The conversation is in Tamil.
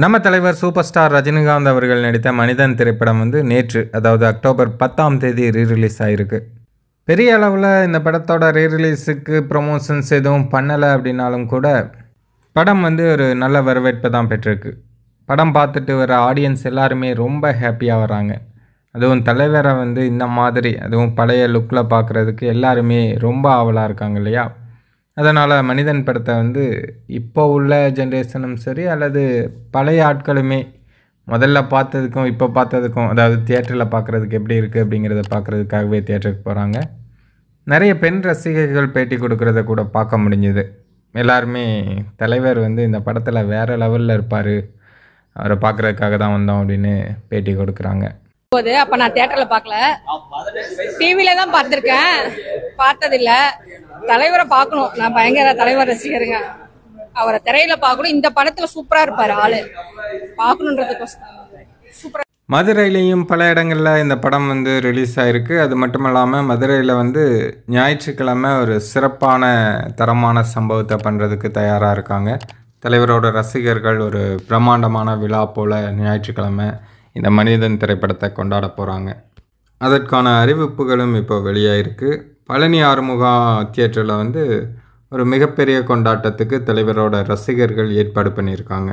நம்ம தலைவர் சூப்பர் ஸ்டார் ரஜினிகாந்த் அவர்கள் நடித்த மனிதன் திரைப்படம் வந்து நேற்று, அதாவது அக்டோபர் 10ஆம் தேதி ரீரிலீஸ் ஆகிருக்கு. பெரிய அளவில் இந்த படத்தோட ரீரிலீஸுக்கு ப்ரொமோஷன்ஸ் எதுவும் பண்ணலை அப்படின்னாலும் கூட படம் வந்து ஒரு நல்ல வரவேற்பை தான் பெற்றிருக்கு. படம் பார்த்துட்டு வர ஆடியன்ஸ் எல்லாருமே ரொம்ப ஹாப்பியாக வராங்க. அதுவும் தலைவரை வந்து இந்த மாதிரி, அதுவும் பழைய லுக்கில் பார்க்குறதுக்கு எல்லாருமே ரொம்ப ஆவலாக இருக்காங்க இல்லையா? அதனால் மனிதன் படத்தை வந்து இப்போ உள்ள ஜென்ரேஷனும் சரி, அல்லது பழைய ஆட்களுமே முதல்ல பார்த்ததுக்கும் இப்போ பார்த்ததுக்கும், அதாவது தியேட்டரில் பார்க்குறதுக்கு எப்படி இருக்குது அப்படிங்கிறத பார்க்குறதுக்காகவே தியேட்டருக்கு போகிறாங்க. நிறைய பெண் ரசிகர்கள் பேட்டி கொடுக்குறத கூட பார்க்க முடிஞ்சுது. எல்லாருமே தலைவர் வந்து இந்த படத்தில் வேறு லெவலில் இருப்பார், அவரை பார்க்குறதுக்காக தான் வந்தோம் அப்படின்னு பேட்டி கொடுக்குறாங்க. அப்ப நான் தியேட்டர்ல பார்க்கல, டிவில தான் பார்த்திருக்கேன், பார்த்ததில்ல. தலைவரை பார்க்கணும், நான் பயங்கர தலைவர் ரசிகருங்க. அவரை திரையில பார்க்கணும். இந்த படத்துல சூப்பரா இருப்பாரு, ஆளு பார்க்கணுன்றதுக்கோசரம் சூப்பரா. மதுரையிலையும் பல இடங்களில் இந்த படம் வந்து ரிலீஸ் ஆகிருக்கு. அது மட்டும் இல்லாமல் மதுரையில் வந்து ஞாயிற்றுக்கிழமை ஒரு சிறப்பான தரமான சம்பவத்தை பண்ணுறதுக்கு தயாராக இருக்காங்க. தலைவரோட ரசிகர்கள் ஒரு பிரம்மாண்டமான விழா போல் ஞாயிற்றுக்கிழமை இந்த மனிதன் திரைப்படத்தை கொண்டாட போகிறாங்க. அதற்கான அறிவிப்புகளும் இப்போ வெளியாகிருக்கு. பழனி ஆறுமுகா தியேட்டரில் வந்து ஒரு மிகப்பெரிய கொண்டாட்டத்துக்கு தலைவரோட ரசிகர்கள் ஏற்பாடு பண்ணியிருக்காங்க.